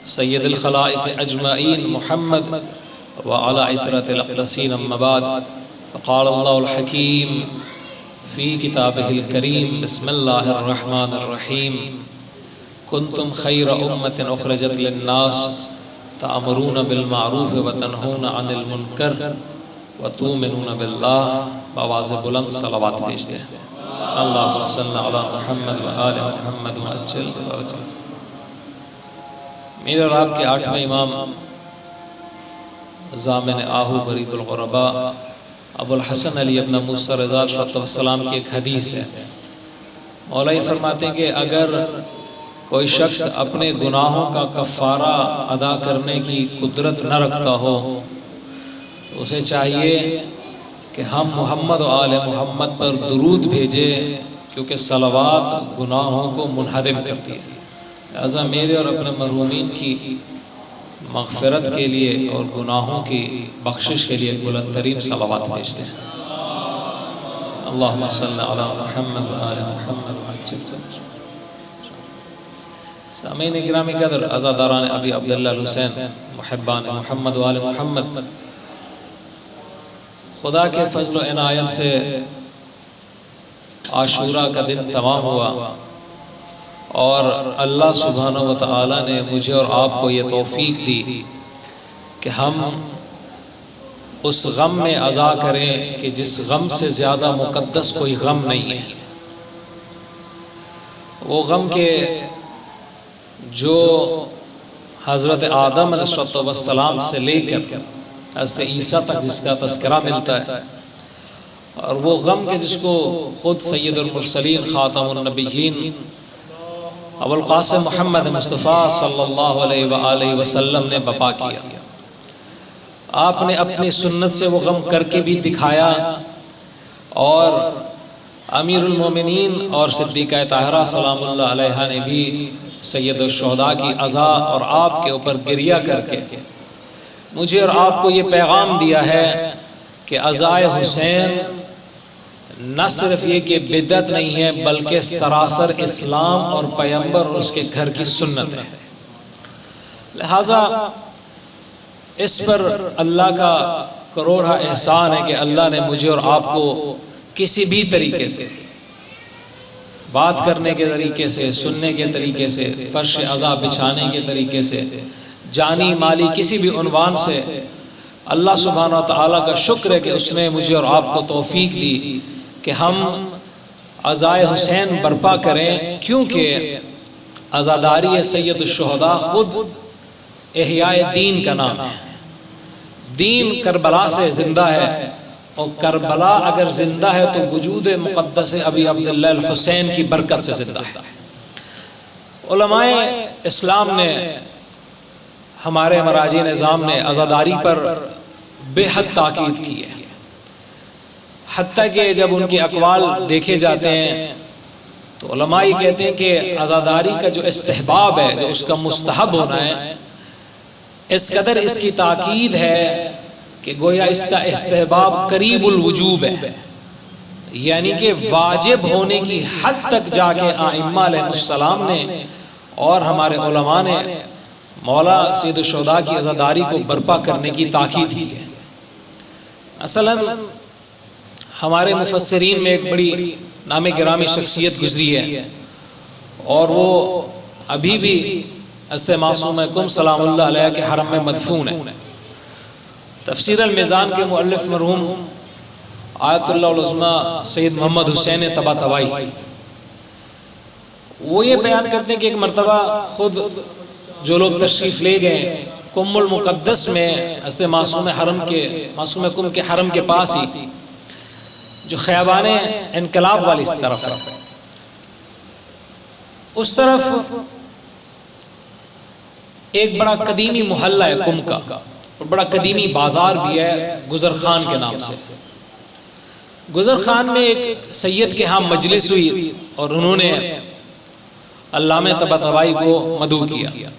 سید الخلائق اجمعین محمد وعلی عطرۃ الاقدسین اما بعد فقال اللہ الحکیم فی کتابہ الکریم بسم اللہ الرحمن الرحیم کنتم خیر امۃ اخرجت للناس تأمرون بالمعروف وتنہون عن المنکر وتؤمنون باللہ. بآواز بلند صلوات بھیجتے ہیں. اللہم صل علی محمد وآل محمد وعجل فرجہ. میرے اور آپ کے 8ویں امام ضامن آہو غریب الغرباء ابو الحسن علی ابن موسیٰ رضا علیہ السلام کی ایک حدیث ہے. مولا یہ فرماتے ہیں کہ اگر کوئی شخص اپنے گناہوں کا کفارہ ادا کرنے کی قدرت نہ رکھتا ہو تو اسے چاہیے کہ ہم محمد و آل محمد پر درود بھیجے، کیونکہ صلوات گناہوں کو منہدم کرتی ہے. لہذا میرے اور اپنے مرحومین کی مغفرت کے لیے اور گناہوں کی بخشش کے لیے بلند ترین صلوات بھیجتے ہیں. اللہم صل علی محمد و آل محمد وعجل فرجہ. سامعین گرامی قدر، عزاداران ابی عبداللہ الحسین، محبان محمد و آل محمد، خدا کے فضل و عنایت سے عاشوراء کا دن تمام ہوا اور اللہ سبحانہ و تعالی نے مجھے اور آپ کو یہ توفیق دی کہ ہم اس غم میں عزا کریں کہ جس غم سے زیادہ مقدس کوئی غم نہیں ہے. وہ غم کے جو حضرت آدم علیہ السلام سے لے کر حضرت عیسیٰ تک جس کا تذکرہ ملتا ہے، اور وہ غم کے جس کو خود سید المرسلین خاتم النبیین ابو القاسم محمد مصطفیٰ صلی اللہ علیہ وآلہ وسلم نے بپا کیا. آپ نے اپنی سنت سے وہ غم کر کے بھی دکھایا، اور امیر المومنین اور صدیقہ طاہرہ سلام اللہ علیہ نے بھی سید الشہداء کی عزا اور آپ کے اوپر گریہ کر کے مجھے اور آپ کو یہ پیغام دیا ہے کہ عزائے حسین نہ صرف یہ کہ بدعت نہیں ہے، بلکہ سراسر اسلام اور پیغمبر اور اس کے گھر کی سنت ہے. لہٰذا اس پر اللہ کا کروڑا احسان ہے کہ اللہ نے مجھے اور آپ کو کسی بھی طریقے سے، بات کرنے کے طریقے سے، سننے کے طریقے سے، فرش عزا بچھانے کے طریقے سے، جانی مالی کسی بھی عنوان سے اللہ سبحانہ و تعالیٰ کا شکر ہے کہ اس نے مجھے اور آپ کو توفیق دی کہ ہم عزائے حسین برپا کریں، کیونکہ عزاداری سید الشہداء خود احیاء دین کا نام ہے. دین کربلا سے زندہ ہے، اور کربلا اگر زندہ ہے تو وجود مقدس ابی عبداللہ الحسین کی برکت سے زندہ ہے. علماء اسلام نے، ہمارے مراجع نظام نے عزاداری پر بے حد تاکید کی ہے، حتیٰ کہ جب ان کے اقوال دیکھے جاتے ہیں تو علماء یہ کہتے ہیں کہ عزاداری کا جو استحباب ہے، جو اس کا مستحب ہونا ہے، اس قدر اس کی تاکید ہے کہ گویا اس کا استحباب قریب الوجوب ہے، یعنی کہ واجب ہونے کی حد تک جا کے ائمہ علیہ السلام نے اور ہمارے علماء نے مولا سید الشہداء کی عزاداری کو برپا کرنے کی تاکید کی ہے. مثلا ہمارے مفسرین میں ایک بڑی نام گرامی شخصیت گزری ہے، اور وہ ابھی بھی حضرت معصوم کم سلام اللہ علیہ کے حرم میں مدفون ہے. تفسیر المیزان کے مؤلف مرحوم آیت اللہ العظمی سید محمد حسین طباطبائی وہ یہ بیان کرتے ہیں کہ ایک مرتبہ خود جو لوگ تشریف لے گئے کم المقدس میں حضرت معصوم کم کے حرم کے پاس ہی جو خیابان انقلاب والی اس طرف ہے، اس طرف ایک بڑا قدیمی محلہ ہے کم کا، اور بڑا قدیمی بازار بھی ہے گزر خان کے نام سے. گزر خان میں ایک سید کے ہاں مجلس ہوئی، اور انہوں نے علامہ طباطبائی کو مدعو کیا.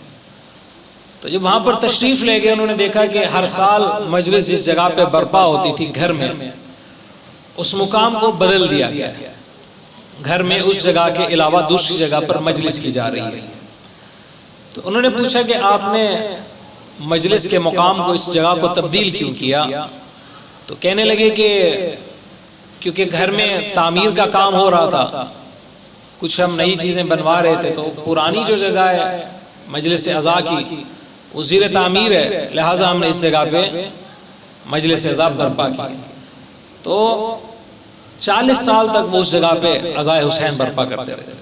تو جب وہاں پر تشریف لے گئے، انہوں نے دیکھا کہ ہر سال مجلس جس جگہ پہ برپا ہوتی تھی گھر میں، اس مقام کو بدل دیا گیا ہے. گھر میں اس جگہ کے علاوہ دوسری جگہ پر مجلس کی جا رہی ہے. تو انہوں نے پوچھا کہ آپ نے مجلس کے مقام کو اس جگہ کو تبدیل کیوں کیا؟ تو کہنے لگے کہ کیونکہ گھر میں تعمیر کا کام ہو رہا تھا، کچھ ہم نئی چیزیں بنوا رہے تھے، تو پرانی جو جگہ ہے مجلس عزا کی وہ زیر تعمیر ہے، لہٰذا ہم نے اس جگہ پہ مجلس عزا برپا کی۔ تو 40 سال تک وہ اس جگہ پہ عزائے حسین برپا کرتے رہے۔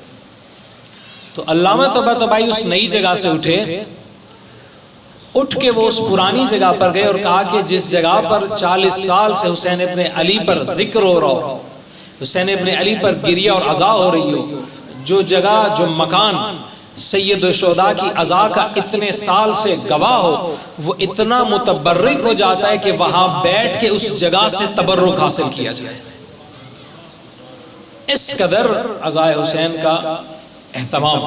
تو علامہ طباطبائی اس نئی جگہ سے اٹھ کے وہ اس پرانی جگہ پر گئے اور کہا کہ جس جگہ پر 40 سال سے حسین ابن علی پر ذکر ہو رہا ہو، حسین ابن علی پر گریہ اور عزا ہو رہی ہو، جو جگہ جو مکان سید الشہداء کی عزا کا اتنے سال سے گواہ ہو، وہ اتنا متبرک ہو جاتا ہے کہ وہاں بیٹھ کے اس جگہ سے تبرک حاصل کیا جائے۔ اس قدر عزائے حسین کا اہتمام۔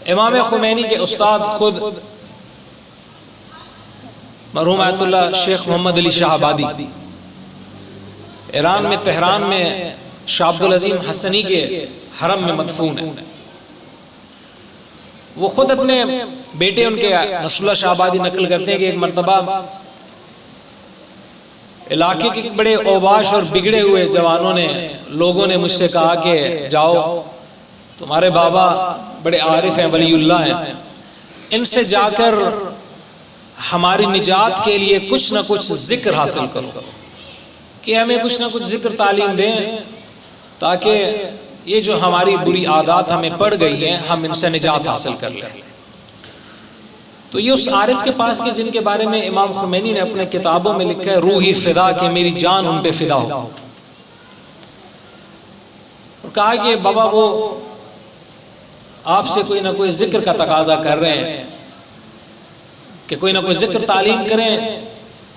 امام خمینی کے استاد خود مرحوم آیت اللہ شیخ محمد علی شاہ آبادی ایران میں تہران میں شاہ عبدالعظیم حسنی کے حرم میں مدفون ہے۔ وہ خود اپنے بیٹے ان کے نصر اللہ شاہ آبادی نقل کرتے ہیں کہ ایک مرتبہ علاقے کے بڑے اوباش اور بگڑے ہوئے جوانوں نے لوگوں نے مجھ سے کہا کہ جاؤ، تمہارے بابا بڑے عارف ہیں، ولی اللہ ہیں، ان سے جا کر ہماری نجات کے لیے کچھ نہ کچھ ذکر حاصل کرو، کہ ہمیں کچھ نہ کچھ ذکر تعلیم دیں تاکہ یہ جو ہماری بری عادات ہمیں پڑ گئی ہیں ہم ان سے نجات حاصل کر لیں۔ تو یہ اس عارف کے پاس کہ جن کے بارے میں امام خمینی نے اپنے کتابوں میں لکھا ہے روحی فدا، کہ میری جان ان پہ فدا ہو، اور کہا کہ بابا وہ آپ سے کوئی نہ کوئی ذکر کا تقاضا کر رہے ہیں کہ کوئی نہ کوئی ذکر تعلیم کریں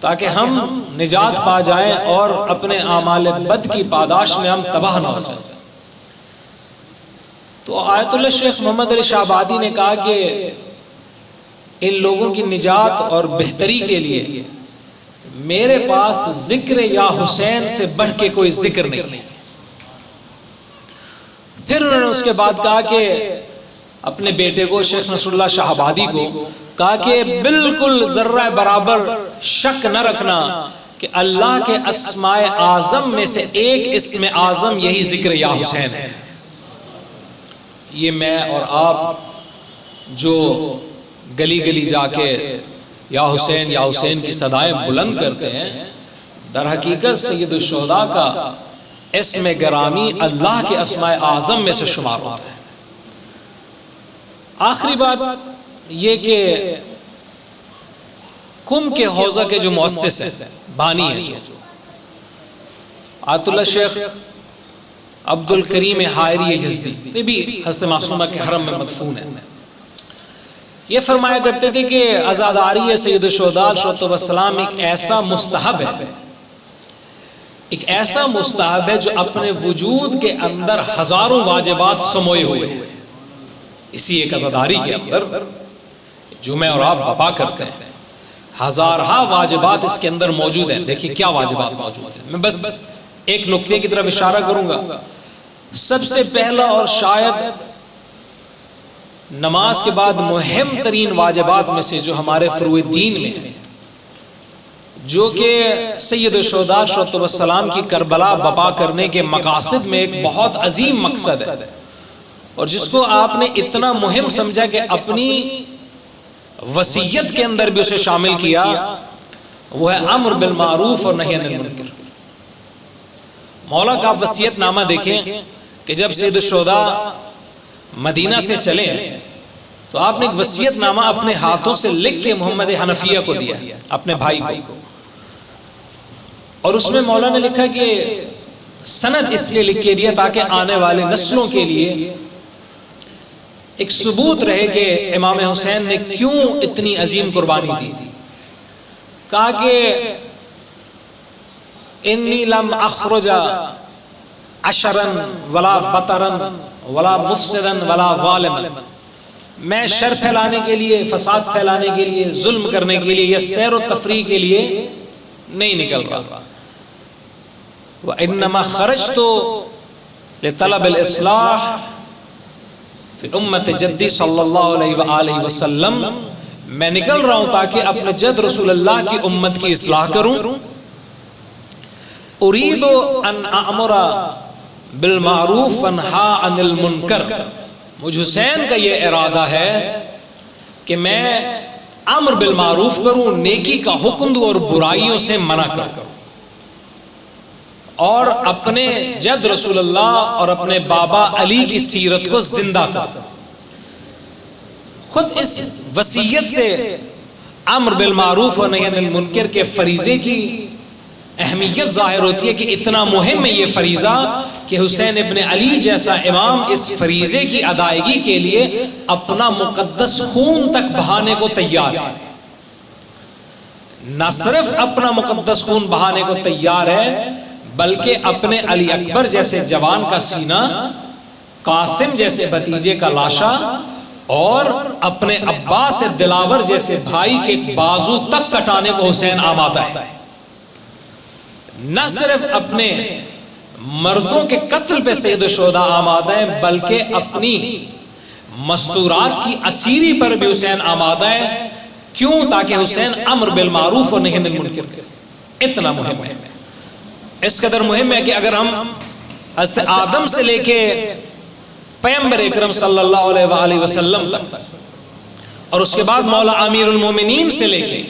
تاکہ ہم نجات پا جائیں اور اپنے اعمال بد کی پاداش میں ہم تباہ نہ ہو جائیں۔ تو آیت اللہ شیخ محمد علی شاہ آبادی نے کہا کہ ان لوگوں کی نجات اور بہتری کے لیے میرے پاس ذکر یا حسین سے بڑھ کے کوئی ذکر نہیں۔ پھر انہوں نے اس کے بعد کہا کہ اپنے بیٹے کو شیخ نصر اللہ شاہ آبادی کو کہا کہ بالکل ذرہ برابر شک نہ رکھنا کہ اللہ کے اسماء اعظم میں سے ایک اسم اعظم یہی ذکر یا حسین ہے۔ یہ میں اور آپ جو گلی گلی جا کے یا حسین کی صدائیں بلند کرتے ہیں، در حقیقت سید الشہداء کا اسم گرامی اللہ کے اسماء اعظم میں سے شمار ہوتا ہے۔ آخری بات یہ کہ کم کے حوزہ کے جو مؤسس ہیں، بانی ہیں، جو آیت اللہ شیخ عبد الکریم حائری یزدی، یہ بھی حضرت معصومہ کے حرم میں مدفون ہے، یہ فرمایا کرتے تھے کہ عزاداری سید الشہداء علیہ السلام ایک ایسا مستحب ہے، ایک ایسا مستحب ہے جو اپنے وجود کے اندر ہزاروں واجبات سموئے ہوئے ہیں۔ اسی ایک عزاداری کے اندر جو میں اور آپ بپا کرتے ہیں، ہزارہا واجبات اس کے اندر موجود ہیں۔ دیکھیے کیا واجبات موجود ہیں، میں بس ایک نقطے کی طرف اشارہ کروں گا۔ سب سے پہلا اور شاید نماز کے بعد مہم ترین واجبات میں سے جو ہمارے فروع دین میں ہے، جو کہ سید الشہداء علیہ السلام کی کربلا بپا کرنے کے مقاصد میں ایک بہت عظیم مقصد ہے، اور جس کو آپ نے اتنا مہم سمجھا کہ اپنی وصیت کے اندر بھی اسے شامل کیا، وہ ہے امر بالمعروف اور نہی عن المنکر۔ مولا کا آپ وصیت نامہ دیکھیں کہ جب سید الشہداء مدینہ سے چلے تو آپ نے ایک وصیت نامہ اپنے ہاتھوں سے لکھ کے محمد حنفیہ کو دیا، اپنے بھائی کو، اور اس میں مولا نے لکھا کہ سند اس لیے لکھ کے دیا تاکہ آنے والے نسلوں کے لیے ایک ثبوت رہے کہ امام حسین نے کیوں اتنی عظیم قربانی دی تھی۔ کہا کہ انی لم اخرج عشرا ولا بطرا ولا مفسدا ولا ظالما، میں شر پھیلانے کے لیے، فساد پھیلانے کے لیے، ظلم کرنے کے لیے یا سیر و تفریح کے لیے نہیں نکل رہا۔ وَإِنَّمَا خَرَجْتُ لِطَلَبِ الْإِصْلَاحِ فی امت جدی صلی اللہ علیہ وآلہ وسلم، میں نکل رہا ہوں تاکہ اپنے جد رسول اللہ کی امت کی اصلاح کروں. اريد ان اامر بالمعروف وانہا عن المنکر، مجھ حسین کا یہ ارادہ ہے کہ میں امر بالمعروف کروں، نیکی کا حکم دوں اور برائیوں سے منع کروں، اور اپنے جد رسول اللہ اور اپنے بابا علی کی سیرت کو زندہ کروں. خود اس وصیت سے امر بالمعروف و نہی عن المنکر کے فریضے کی اہمیت ظاہر ہوتی ہے کہ اتنا مہم ہے یہ فریضہ کہ حسین ابن علی جیسا امام اس فریضے کی ادائیگی کے لیے اپنا مقدس خون تک بہانے کو تیار ہے. نہ صرف اپنا مقدس خون بہانے کو تیار ہے بلکہ اپنے علی اکبر جیسے جوان کا سینہ، قاسم جیسے بھتیجے کا لاشا اور اپنے عباس دلاور جیسے بھائی کے بازو تک کٹانے کو حسین آمادہ ہے. نہ صرف اپنے مردوں کے قتل پہ سید الشہداء آمادہ ہے بلکہ اپنی مستورات کی اسیری پر بھی حسین آمادہ ہے. کیوں؟ تاکہ حسین امر بالمعروف و نہی عن المنکر کرے. اتنا مہم ہے، اس قدر مہم ہے کہ اگر ہم حضرت آدم سے لے کے پیغمبر اکرم صلی اللہ علیہ وآلہ وسلم تک، اور اس کے بعد مولا امیر المومنین سے لے کے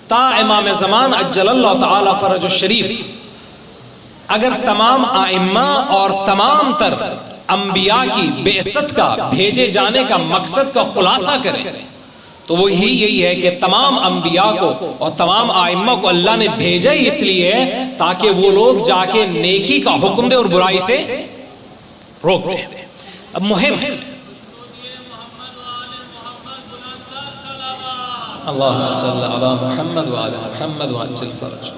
تا امام زمان عجل اللہ تعالی فرج الشریف، اگر تمام ائمہ اور تمام تر انبیاء کی بعثت کا، بھیجے جانے کا مقصد کا خلاصہ کریں تو وہ یہی ہے کہ تمام انبیاء کو اور تمام ائمہ کو اللہ نے بھیجا ہی اس لیے ہے تاکہ وہ لوگ جا کے نیکی کا حکم دے اور برائی سے روک دے. اب مہم ہے اللہم صلی علی محمد وعلی محمد وعجل فرج.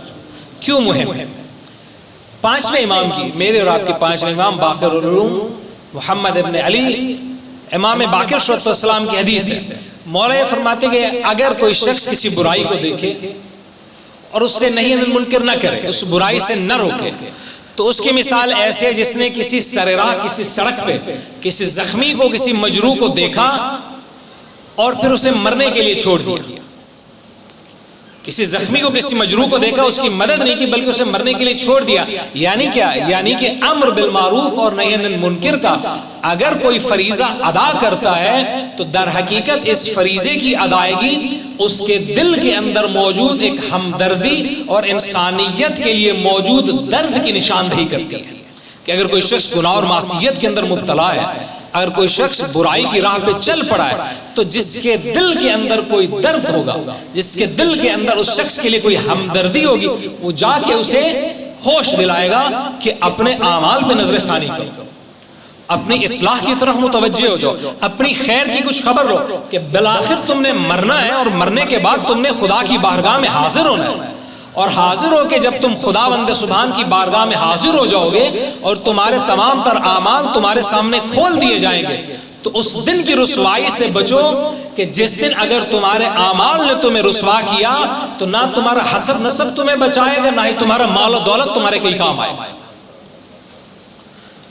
کیوں مہم ہے؟ پانچویں امام کی، میرے اور آپ کے پانچویں امام باقر العلوم محمد ابن علی امام باقر صلی اللہ علیہ وسلم کی حدیث ہے. مولا یہ فرماتے کہ اگر کوئی شخص کسی برائی کو دیکھے اور اس سے نہی عن المنکر نہ کرے، اس برائی سے نہ روکے، تو اس کی مثال ایسے ہے جس نے کسی سرراہ، کسی سڑک پہ کسی زخمی کو، کسی مجروح کو دیکھا اور پھر اسے مرنے کے لیے چھوڑ دیا. کسی زخمی کو، کسی مجروح کو دیکھا، اس کی مدد نہیں کی بلکہ اسے مرنے کے لیے چھوڑ دیا. یعنی کیا؟ یعنی کہ امر بالمعروف اور نہی عن المنکر کا اگر کوئی فریضہ ادا کرتا ہے تو در حقیقت اس فریضے کی ادائیگی اس کے دل کے اندر موجود ایک ہمدردی اور انسانیت کے لیے موجود درد کی نشاندہی کرتی ہے. کہ اگر کوئی شخص گناہ اور معصیت کے اندر مبتلا ہے، اگر کوئی شخص برائی کی راہ پہ چل پڑا ہے، تو جس کے دل کے اندر کوئی درد ہوگا، جس کے دل کے اندر اس شخص کے لیے کوئی ہمدردی ہوگی، وہ جا کے اسے ہوش دلائے گا کہ اپنے اعمال پہ نظر ثانی کرو، اپنی اصلاح کی طرف متوجہ ہو جاؤ، اپنی خیر کی کچھ خبر لو کہ بالآخر تم نے مرنا ہے اور مرنے کے بعد تم نے خدا کی بارگاہ میں حاضر ہونا ہے. اور حاضر ہو کے جب تم خداوند سبحان کی بارگاہ میں حاضر ہو جاؤ گے اور تمہارے تمام تر اعمال تمہارے سامنے کھول دیے جائیں گے، تو اس دن کی رسوائی سے بچو کہ جس دن اگر تمہارے اعمال نے تمہیں رسوا کیا تو نہ تمہارا حسب نسب تمہیں بچائے گا، نہ ہی تمہارا مال و دولت تمہارے کوئی کام آئے گا.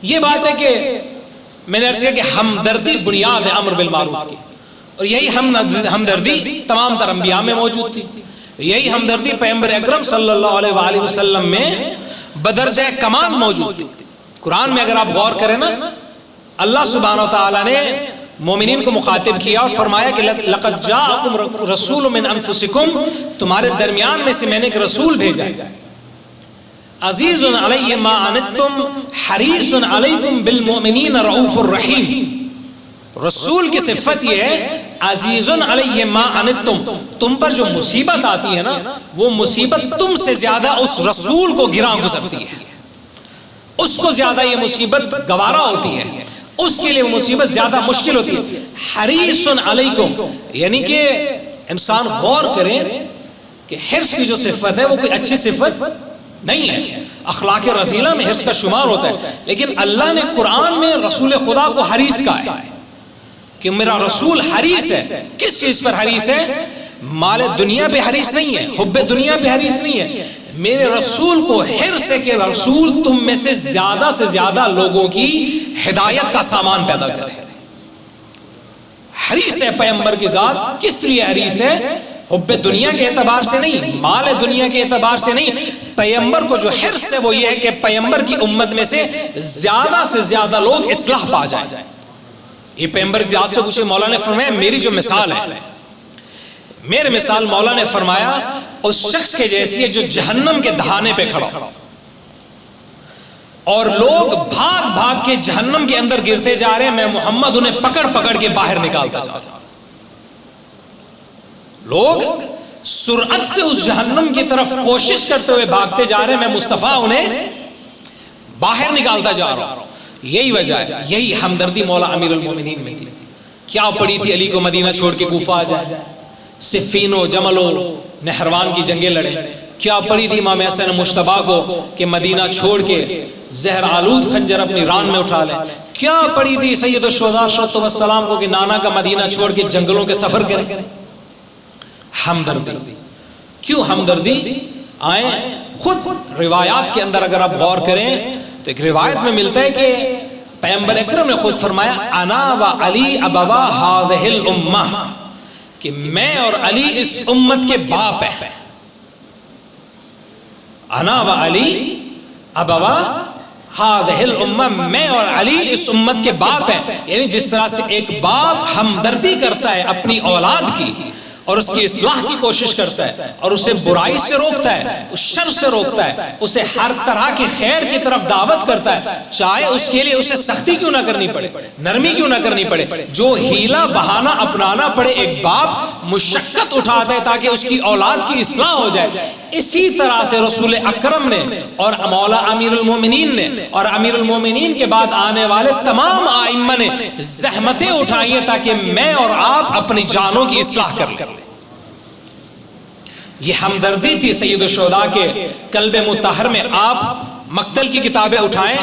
یہ بات ہے کہ میں نے عرض کیا کہ ہمدردی بنیاد ہے امر بالمعروف کی، اور یہی ہمدردی تمام تر انبیاء میں موجود تھی. یہی ہمدردی پیغمبر اکرم صلی اللہ علیہ وآلہ وسلم میں بدرجہ کمال موجود تھی. قرآن میں اگر آپ غور کریں نا، اللہ سبحانہ و تعالیٰ نے مومنین کو مخاطب کیا اور فرمایا کہ لقد جاءکم رسول من انفسکم، تمہارے درمیان میں سے میں نے ایک رسول بھیجا ہے، عزیز علیہ ما عنتم حریص علیکم بالمؤمنین رؤوف الرحیم. رسول کی صفت یہ ہے عزیز علیہ ما عنتم، تم پر جو مصیبت آتی ہے نا، وہ مصیبت تم سے زیادہ اس رسول کو گراں گزرتی ہے، اس کو زیادہ یہ مصیبت گوارا ہوتی ہے، اس کے لیے وہ مصیبت زیادہ مشکل ہوتی ہے. حریص علیکم یعنی کہ انسان غور کریں کہ حرص کی جو صفت ہے وہ کوئی اچھی صفت نہیں ہے، اخلاق رذیلہ میں حرص کا شمار ہوتا ہے، لیکن اللہ نے قرآن میں رسول خدا کو حریص کہا ہے کہ میرا رسول حریص ہے. کس چیز پر حریص ہے؟ مال دنیا پہ حریص نہیں ہے، حب دنیا پہ حریص نہیں ہے، میرے رسول کو حرص ہے کہ رسول تم میں سے زیادہ لوگوں کی ہدایت کا سامان پیدا کرے. حریص ہے پیغمبر کی ذات. کس لیے حریص ہے؟ حب دنیا کے اعتبار سے نہیں، مال دنیا کے اعتبار سے نہیں. پیغمبر کو جو حرص ہے وہ یہ ہے کہ پیغمبر کی امت میں سے زیادہ لوگ اصلاح پا جائیں. یہ پیغمبر کی ذات سے پوچھے. مولا نے فرمایا میری جو مثال ہے، میرے مثال مولا نے فرمایا اس شخص کے جیسی ہے جو جہنم کے دہانے پہ کھڑا اور لوگ بھاگ کے جہنم کے اندر گرتے جا رہے ہیں، میں محمد انہیں پکڑ کے باہر نکالتا جا رہا ہوں. لوگ سرعت سے اس جہنم کی طرف کوشش کرتے ہوئے بھاگتے جا رہے ہیں، میں مصطفیٰ انہیں باہر نکالتا جا رہا ہوں. یہی وجہ ہے، یہی ہمدردی مولا امیر المومنین میں تھی. کیا پڑی تھی علی کو مدینہ چھوڑ کے کوفہ آ جائے، صفین و جمل و نہروان کی جنگیں لڑے. کیا پڑی تھی امام حسن مجتبیٰ کو کہ مدینہ چھوڑ کے زہر آلود خنجر اپنی ران میں اٹھا لیں. کیا پڑی تھی سید الشہداء صلی اللہ علیہ وسلم کو کہ نانا کا مدینہ چھوڑ کے جنگلوں کے سفر کریں. ہمدردی. کیوں ہمدردی؟ آئیں خود روایات کے اندر اگر آپ غور کریں تو ایک روایت میں ملتا ہے کہ پیغمبر اکرم نے خود فرمایا انا و علی ابوا هذه الامہ، کہ میں اور علی اس امت کے باپ ہیں. انا و علی ابوا هذه الامہ، میں اور علی اس امت کے باپ ہیں. یعنی جس طرح سے ایک باپ ہمدردی کرتا ہے اپنی اولاد کی اور اس کی اصلاح کی کوشش کرتا ہے اور اسے برائی سے روکتا ہے، اس شر سے روکتا ہے، اسے ہر طرح کی خیر کی طرف دعوت کرتا ہے، چاہے اس کے لیے اسے سختی کیوں نہ کرنی پڑے، نرمی کیوں نہ کرنی پڑے. جو ہیلا بہانہ اپنانا پڑے ایک باپ مشقت اٹھاتا ہے تاکہ اس کی اولاد کی اصلاح ہو جائے. اسی طرح سے رسول اکرم نے اور مولا امیر المومنین نے اور امیر المومنین کے بعد آنے والے تمام ائمہ نے زحمتیں اٹھائی ہیں تاکہ میں اور آپ اپنی جانوں کی اصلاح کر لیں. یہ ہمدردی تھی سید الشہداء کے قلب مطہر میں. آپ مقتل کی کتابیں اٹھائیں،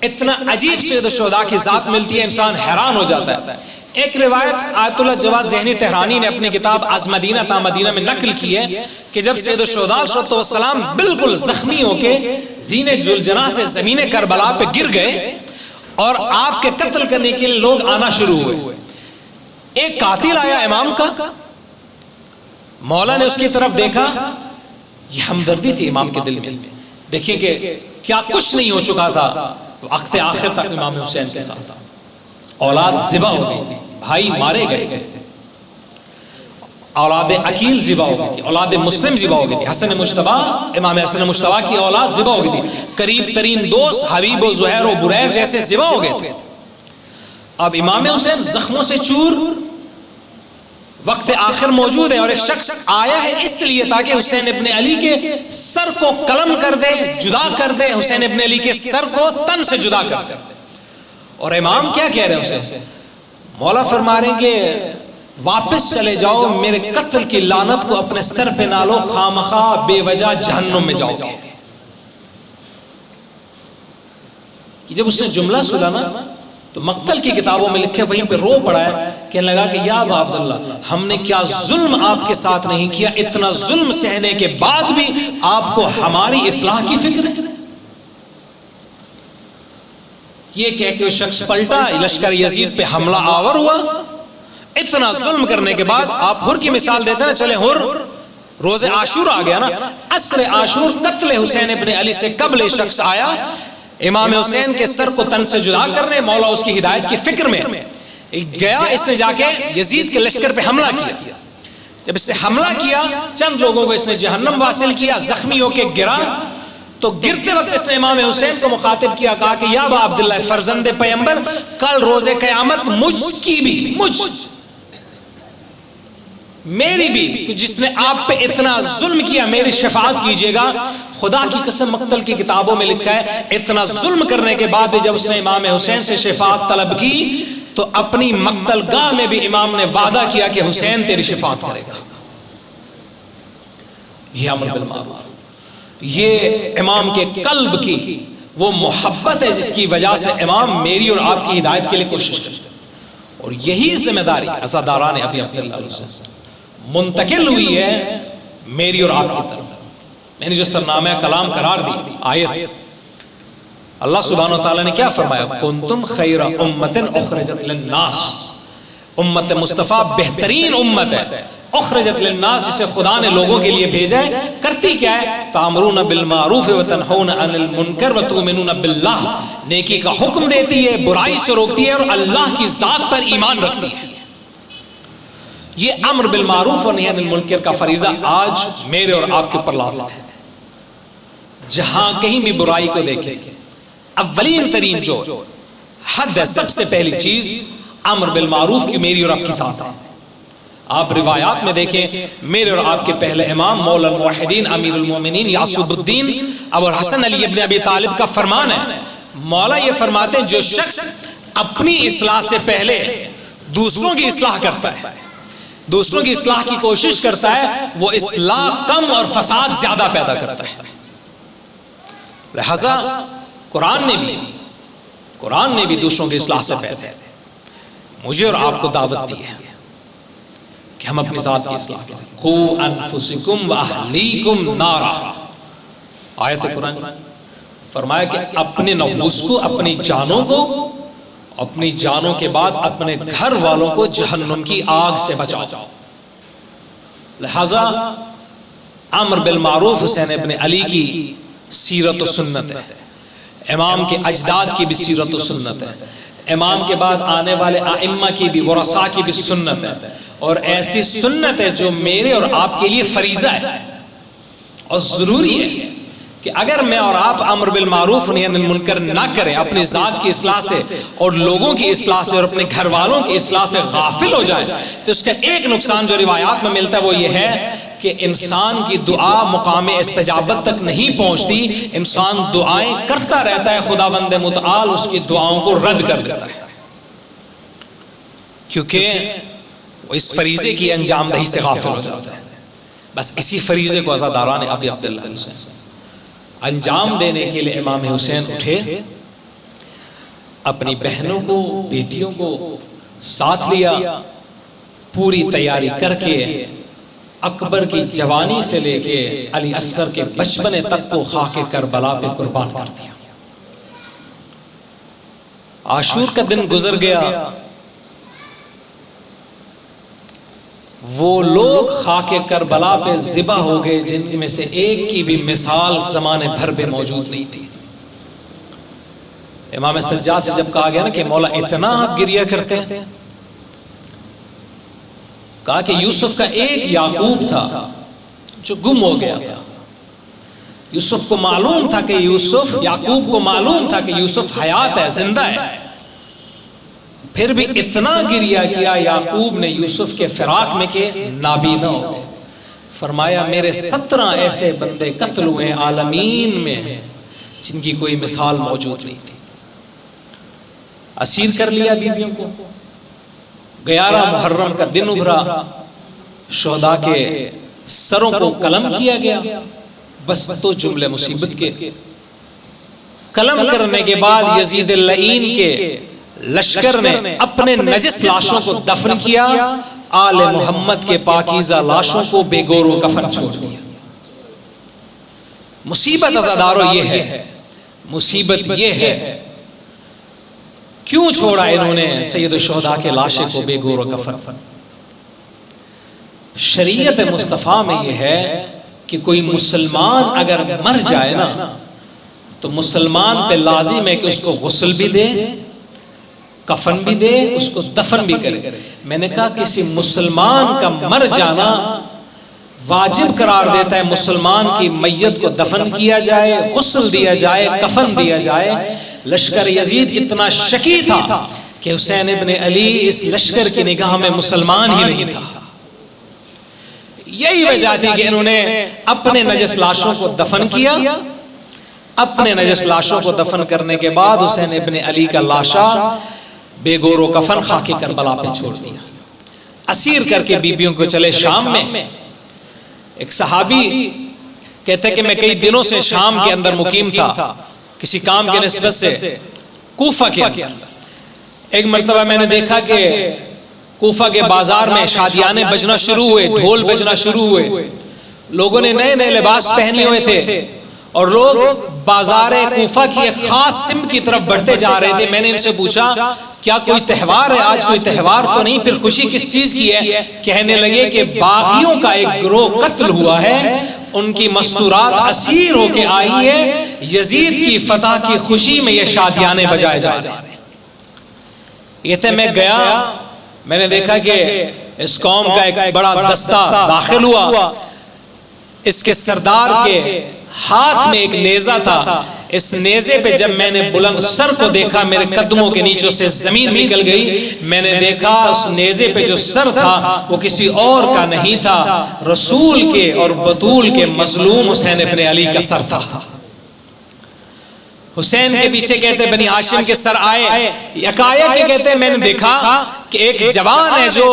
اتنا عجیب سید الشہداء کی ذات ملتی ہے، انسان حیران ہو جاتا ہے. ایک روایت آیت اللہ جواد ذہنی تہرانی نے اپنی کتاب از مدینہ تا مدینہ میں نقل کی ہے کہ جب سید الشہداء صلی اللہ علیہ وسلم بالکل زخمی ہو کے زین ذوالجناح سے زمین کربلا پہ گر گئے اور آپ کے قتل کرنے کے لیے لوگ آنا شروع ہوئے، ایک قاتل آیا امام کا. مولا نے اس کی طرف دیکھا، یہ ہمدردی تھی امام کے دل میں. دیکھیں کہ کیا کچھ نہیں ہو چکا تھا، وقت آخر تک امام حسین کے ساتھ تھا. اولاد ذبح ہو گئی تھی، بھائی مارے گئے تھے، اولاد عقیل ذبح ہو گئی تھی، اولاد مسلم ذبح ہو گئی تھی، حسن مجتبیٰ امام حسن مجتبیٰ کی اولاد ذبح ہو گئی تھی، قریب ترین دوست حبیب و زہیر و بریر جیسے ذبح ہو گئے تھے. اب امام حسین زخموں سے چور، وقت آخر موجود ہے اور ایک شخص آیا ہے اس لیے تاکہ حسین ابن علی کے سر کو قلم کر دے، جدا کر دے، حسین ابن علی کے سر کو تن سے جدا کر دے. اور امام کیا کہہ رہے ہیں اسے؟ مولا فرما رہے ہیں کہ واپس چلے جاؤ، میرے قتل کی لعنت کو اپنے سر پہ نہ لو، خامخواہ بے وجہ جہنم میں جاؤ گے. جب اس نے جملہ سنا نا تو مقتل کی کتابوں میں لکھے، وہیں پہ رو پڑا ہے، کہنے لگا کہ یا ابا عبداللہ، ہم نے کیا ظلم آپ کے ساتھ نہیں کیا، اتنا ظلم سہنے کے بعد بھی آپ کو ہماری اصلاح کی فکر ہے. یہ کہہ کہ وہ شخص پلٹا، لشکر یزید پہ حملہ آور ہوا. اتنا ظلم کرنے کے بعد آپ ہر کی مثال دیتے ہیں، چلے ہر روز عاشور آ گیا نا، عصر عاشور قتل حسین ابن علی سے قبل ایک شخص آیا امام حسین کے سر کو تن سے جدا کرنے. مولا اس کی ہدایت کی فکر میں گیا، اس نے جا کے یزید کے لشکر پہ حملہ کیا. جب اس نے حملہ کیا، چند لوگوں کو اس نے جہنم واصل کیا، زخمی ہو کے گرا. تو گرتے وقت اس نے امام حسین کو مخاطب کیا، کہا کہ یا ابا عبداللہ فرزند پیغمبر، کل روز قیامت مجھ کی بھی، میری بھی، کہ جس نے آپ پہ اتنا ظلم کیا، میری شفاعت کیجئے گا. خدا کی قسم مقتل کی کتابوں میں لکھا ہے اتنا ظلم کرنے کے بعد بھی جب اس نے امام حسین سے شفاعت طلب کی تو اپنی مقتل گاہ میں بھی امام نے وعدہ کیا کہ حسین تیری شفاعت کرے گا. یہ امر بالمعروف، یہ امام کے قلب کی وہ محبت ہے جس کی وجہ سے امام میری اور آپ کی ہدایت کے لیے کوشش کرتے ہیں. اور یہی ذمہ داری عزاداران ابی عبداللہ سے منتقل ہوئی ہے میری اور آپ کی طرف. میں نے جو سرنامہ کلام قرار دی آیت، اللہ سبحانہ و تعالیٰ نے کیا فرمایا؟ کنتم خیر امت اخرجت للناس، امت مصطفیٰ بہترین امت ہے، اخرجت للناس، جسے خدا نے لوگوں کے لیے بھیجا ہے۔ کرتی کیا ہے؟ تامرون بالمعروف وتنہون عن المنکر وتؤمنون باللہ، نیکی کا حکم دیتی ہے، برائی سے روکتی ہے، اور اللہ کی ذات پر ایمان رکھتی ہے۔ یہ امر بالمعروف و نہی عن المنکر کا فریضہ آج میرے اور آپ کے اوپر لازم ہے۔ جہاں کہیں بھی برائی کو دیکھیں، اولین ترین جو حد ہے، سب سے پہلی چیز امر بالمعروف کی میری اور آپ کی ساتھ ہے۔ آپ روایات میں دیکھیں، میرے اور آپ کے پہلے امام مولا الموحدین امیر المومنین یعصب الدین ابو الحسن علی ابن ابی طالب کا فرمان ہے، مولا یہ فرماتے ہیں جو شخص اپنی اصلاح سے پہلے دوسروں کی اصلاح کرتا ہے، دوسروں کی اصلاح کی کوشش کرتا ہے، وہ اصلاح کم اور فساد زیادہ پیدا کرتا ہے۔ لہذا قرآن نے بھی دوسروں کی اصلاح سے پہلے مجھے اور آپ کو دعوت دی ہے کہ ہم اپنی ذات کی اصلاح کریں۔ قُوا أَنفُسَكُمْ وَأَهْلِيكُمْ نَارًا، آیت قرآن فرمایا کہ اپنے نفوس کو، اپنی جانوں کو، اپنی جانوں کے بعد اپنے گھر والوں کو جہنم کی آگ سے بچاؤ۔ لہذا امر بالمعروف حسین ابن علی کی سیرت و سنت ہے، امام کے اجداد کی بھی سیرت و سنت ہے، امام کے بعد آنے والے ائمہ کی بھی، ورثاء کی بھی سنت ہے، اور ایسی سنت ہے جو میرے اور آپ کے لیے فریضہ ہے اور ضروری ہے کہ اگر میں اور آپ امر بالمعروف نہی عن المنکر نہ کریں، اپنی ذات کی اصلاح سے اور لوگوں کی اصلاح سے اور اپنے گھر والوں کی اصلاح سے غافل ہو جائے، تو اس کا ایک نقصان جو روایات میں ملتا ہے وہ یہ ہے کہ انسان کی دعا مقام استجابت تک نہیں پہنچتی، انسان دعائیں کرتا رہتا ہے، خداوند متعال اس کی دعاؤں کو رد کر دیتا ہے، کیونکہ وہ اس فریضے کی انجام دہی سے غافل ہو جاتا ہے۔ بس اسی فریضے کو عزاداران ابی عبداللہ حسین انجام دینے کے لیے امام حسین اٹھے، اپنی بہنوں کو، بیٹیوں کو ساتھ لیا، پوری تیاری کر کے اکبر کی جوانی سے لے کے علی اصغر کے بچپنے تک کو خاک کربلا پہ قربان کر دیا۔ عاشور کا دن گزر گیا، وہ لوگ خاک کربلا پہ ذبح ہو گئے جن میں سے ایک کی بھی مثال زمانے بھر پہ موجود نہیں تھی۔ امام سجاد سے جب کہا گیا نا کہ مولا اتنا آپ گریہ کرتے ہیں، کہا کہ یوسف کا ایک یعقوب تھا جو گم ہو گیا تھا، یوسف کو معلوم تھا کہ یعقوب کو معلوم تھا کہ یوسف حیات ہے، زندہ ہے، پھر بھی اتنا گریہ کیا یعقوب نے یوسف کے فراق میں کہ نابینا ہو گئے۔ فرمایا میرے 17 ایسے بندے قتل ہوئے عالمین میں جن کی کوئی مثال موجود نہیں تھی۔ اسیر کر لیا بیویوں کو، 11 محرم کا دن ابھرا، شہداء کے سروں کو قلم کیا گیا، بس تو جملے مصیبت کے قلم کرنے کے بعد یزید اللعین کے لشکر نے اپنے نجس لاشوں کو دفن کیا، آل محمد کے پاکیزہ لاشوں کو بے گور و کفن چھوڑ دیا۔ مصیبت عزادارو یہ ہے، مصیبت یہ ہے، کیوں چھوڑا انہوں نے سید الشہداء کے لاشے کو بے گور و کفن؟ شریعت مصطفیٰ میں یہ ہے کہ کوئی مسلمان اگر مر جائے نا تو مسلمان پہ لازم ہے کہ اس کو غسل بھی دے، کفن بھی دے، اس کو دفن بھی کرے۔ میں نے کہا کسی مسلمان کا مر جانا واجب قرار دیتا ہے مسلمان کی میت کو دفن کیا جائے، غسل دیا جائے، کفن دیا جائے۔ لشکر یزید اتنا شکی تھا کہ حسین ابن علی اس لشکر کی نگاہ میں مسلمان ہی نہیں تھا۔ یہی وجہ تھی کہ انہوں نے اپنے نجس لاشوں کو دفن کیا، اپنے نجس لاشوں کو دفن کرنے کے بعد حسین ابن علی کا لاشا بے گور و کفن خاک کربلا پہ چھوڑ دیا۔ اسیر کر کے بیبیوں کو چلے شام میں۔ ایک صحابی کہتے ہیں کہ میں کئی دنوں سے شام کے اندر مقیم تھا کسی کام کے نسبت سے کوفہ کے اندر۔ ایک مرتبہ میں نے دیکھا کہ کوفہ کے بازار میں شادیانے بجنا شروع ہوئے، ڈھول بجنا شروع ہوئے، لوگوں نے نئے نئے لباس پہنے ہوئے تھے اور لوگ بازار کوفہ کی ایک خاص سمت کی طرف بڑھتے جا رہے تھے. میں نے ان سے پوچھا کیا کوئی تہوار ہے؟ آج کوئی تہوار تو نہیں، پھر خوشی کس چیز کی ہے؟ کہنے لگے کہ باغیوں کا ایک گروہ قتل ہوا ہے، ان کی مستورات اسیر ہو کے آئی ہے، یزید کی فتح کی خوشی میں یہ شادیانے بجائے جا رہے ہیں. یہ تھے میں گیا، میں نے دیکھا کہ اس قوم کا ایک بڑا دستہ داخل ہوا. اس کے سردار کے ہاتھ میں ایک نیزہ تھا. اس نیزے پہ جب میں نے بلند سر کو دیکھا میرے قدموں کے نیچوں سے زمین نکل گئی. میں نے دیکھا اس نیزے پہ جو سر تھا وہ کسی اور کا نہیں تھا، رسول کے اور بطول کے مظلوم حسین ابن علی کا سر تھا. حسین کے پیچھے کہتے بنی ہاشم کے سر آئے. یکایک کے کہتے میں نے دیکھا کہ ایک جوان ہے جو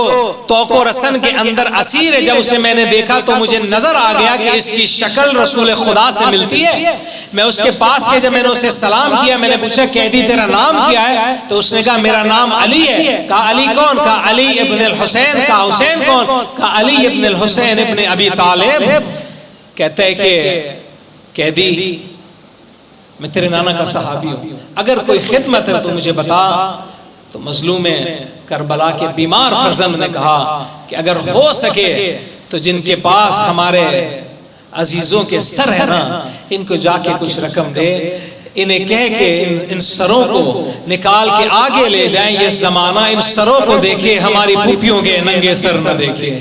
توق و رسن کے اندر اسیر ہے. جب اسے میں نے دیکھا تو مجھے نظر آ گیا کہ اس کی شکل رسول خدا سے ملتی ہے. میں اس کے پاس کے جب میں نے اسے سلام کیا، میں نے پوچھا قیدی تیرا نام کیا ہے؟ تو اس نے کہا میرا نام علی ہے. کہا علی کون؟ کہا علی ابن الحسین. کہا حسین کون؟ کہا علی ابن الحسین ابن ابی طالب. کہتے ہیں کہ قیدی میں تیرے نانا کا صحابی ہوں، اگر کوئی خدمت ہے تو مجھے بتا. تو مظلوم کربلا کے بیمار فرزند نے کہا کہ اگر ہو سکے تو جن کے پاس ہمارے عزیزوں کے سر ہے نا، ان کو جا کے کچھ رقم دے، انہیں کہہ کہ ان سروں کو نکال کے آگے لے جائیں. یہ زمانہ ان سروں کو دیکھے، ہماری پھوپھیوں کے ننگے سر نہ دیکھے.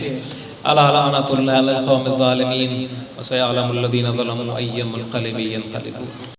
الا لعنۃ اللہ علی القوم الظالمین وسيعلم الذين ظلموا أي منقلب ينقلبون.